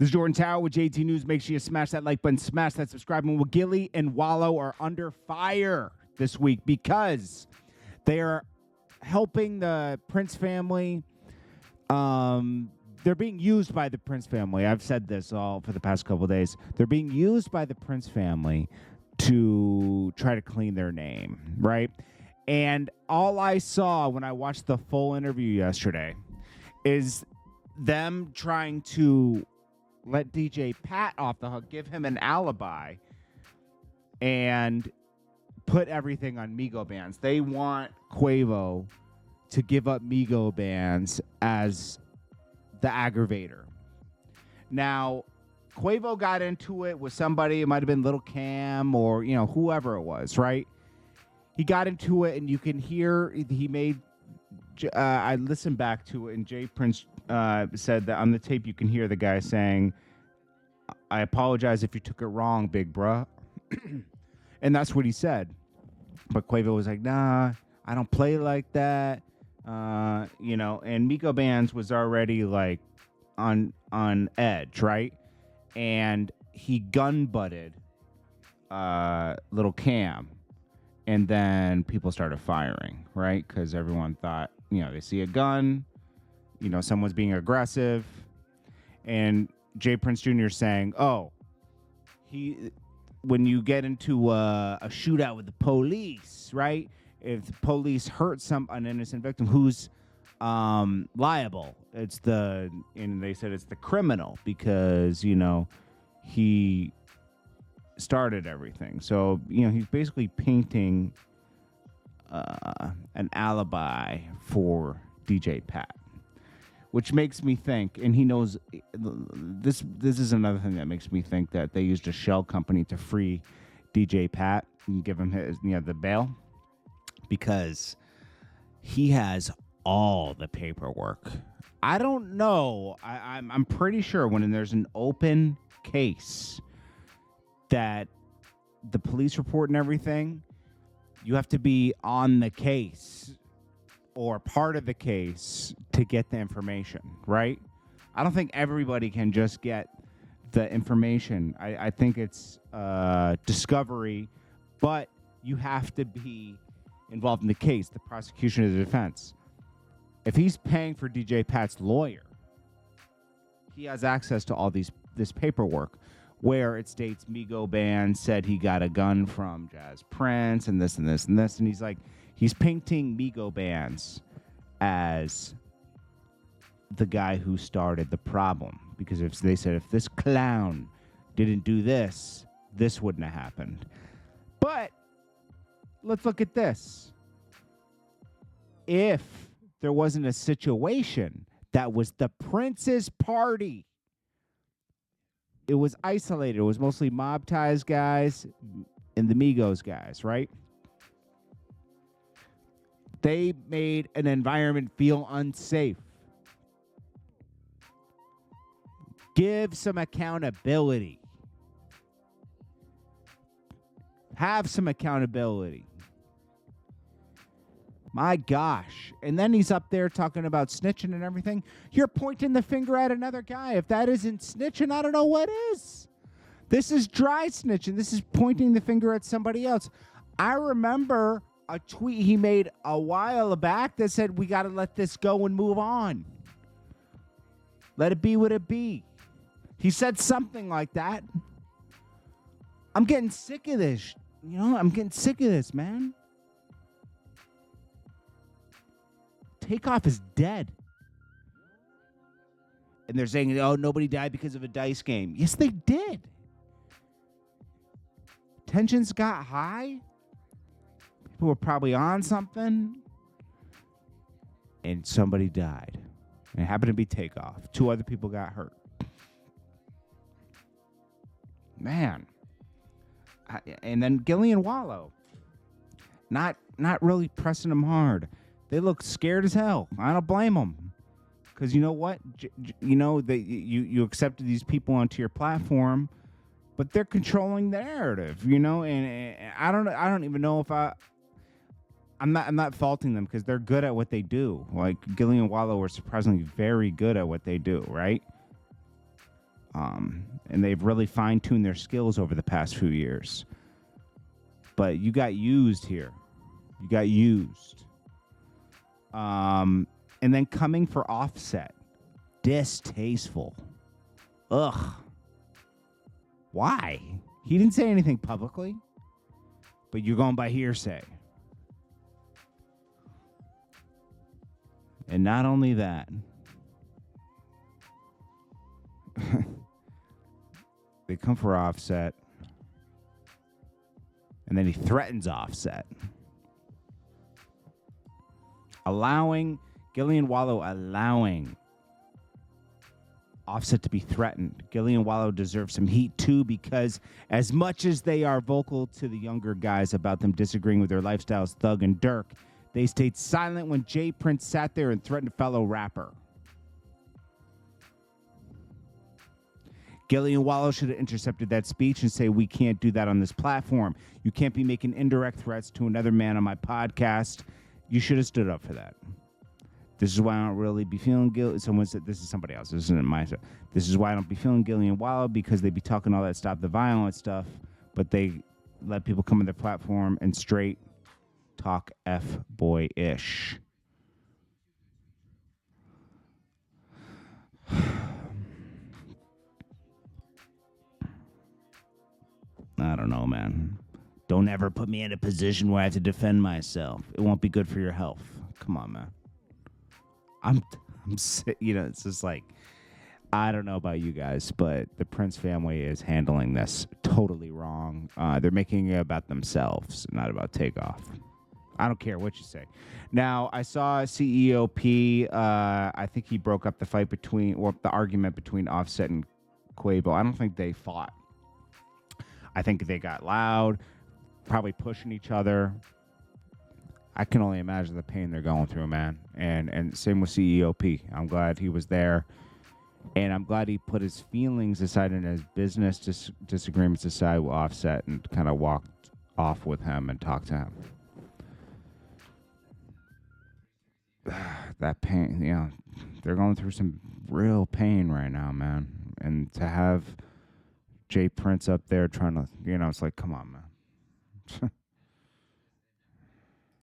This is Jordan Tower with JT News. Make sure you smash that like button, smash that subscribe button. Well, Gille and Wallo are under fire this week because they are helping the Prince family. They're being used by the Prince family. I've said this all for the past couple of days. They're being used by the Prince family to try to clean their name, right? And all I saw when I watched the full interview yesterday is them trying to let DJ Pat off the hook, give him an alibi, and put everything on Migo bands. They want Quavo to give up Migo bands as the aggravator. Now, Quavo got into it with somebody. It might have been Little Cam or, whoever it was, right? He got into it, and you can hear he made... I listened back to it, and Jay Prince said that on the tape you can hear the guy saying, "I apologize if you took it wrong, big bruh." And that's what he said. But Quavo was like, "Nah, I don't play like that." And Migo Bands was already like on edge, right? And he gun butted Little Cam. And then people started firing, right? Because everyone thought, they see a gun, someone's being aggressive. And Jay Prince Jr. saying, when you get into a shootout with the police, right? If the police hurt an innocent victim, who's liable? And they said it's the criminal because, he started everything. So, he's basically painting an alibi for DJ Pat, which makes me think, and he knows this is another thing that makes me think that they used a shell company to free DJ Pat and give him his, the bail, because he has all the paperwork. I don't know. I'm pretty sure when there's an open case that the police report and everything, you have to be on the case or part of the case to get the information, right? I don't think everybody can just get the information. I think it's discovery, but you have to be involved in the case, the prosecution or the defense. If he's paying for DJ Pat's lawyer, he has access to all this paperwork where it states Migo Band said he got a gun from Jazz Prince and this and this and this. And he's painting Migo Bands as the guy who started the problem. Because if this clown didn't do this, this wouldn't have happened. But let's look at this. If there wasn't a situation that was the Prince's party, it was isolated. It was mostly mob ties guys and the Migos guys, right? They made an environment feel unsafe. Give some accountability. Have some accountability. My gosh. And then he's up there talking about snitching and everything. You're pointing the finger at another guy. If that isn't snitching, I don't know what is. This is dry snitching. This is pointing the finger at somebody else. I remember a tweet he made a while back that said, we got to let this go and move on. Let it be what it be. He said something like that. I'm getting sick of this. I'm getting sick of this, man. Takeoff is dead. And they're saying, nobody died because of a dice game. Yes, they did. Tensions got high. People were probably on something. And somebody died. And it happened to be Takeoff. 2 other people got hurt. Man. And then Gille and Wallo. Not really pressing them hard. They look scared as hell. I don't blame them. Because you know what? You accepted these people onto your platform, but they're controlling the narrative, and I don't even know if I'm not faulting them because they're good at what they do. Like Gille and Wallo are surprisingly very good at what they do, right? And they've really fine-tuned their skills over the past few years. But you got used here. You got used. And then coming for Offset. Distasteful. Ugh. Why? He didn't say anything publicly, but you're going by hearsay. And not only that, they come for Offset, and then he threatens Offset. Gille Wallo allowing Offset to be threatened. Gille Wallo deserves some heat too, because as much as they are vocal to the younger guys about them disagreeing with their lifestyles, Thug and Dirk, they stayed silent when J Prince sat there and threatened a fellow rapper. Gille Wallo should have intercepted that speech and say, we can't do that on this platform. You can't be making indirect threats to another man on my podcast. You should have stood up for that. This is why I don't really be feeling guilty. Someone said, this is somebody else. This isn't my stuff. This is why I don't be feeling Gille Wallo, because they be talking all that stop the violence stuff, but they let people come on their platform and straight talk F-boy-ish. I don't know, man. Don't ever put me in a position where I have to defend myself. It won't be good for your health. Come on, man. I'm it's just like, I don't know about you guys, but the Prince family is handling this totally wrong. They're making it about themselves, not about Takeoff. I don't care what you say. Now, I saw CEO P. I think he broke up the the argument between Offset and Quavo. I don't think they fought. I think they got loud, probably pushing each other. I can only imagine the pain they're going through, man. And same with CEO P. I'm glad he was there. And I'm glad he put his feelings aside and his business disagreements aside with Offset and kind of walked off with him and talked to him. That pain, they're going through some real pain right now, man. And to have J Prince up there trying to, it's like, come on, man.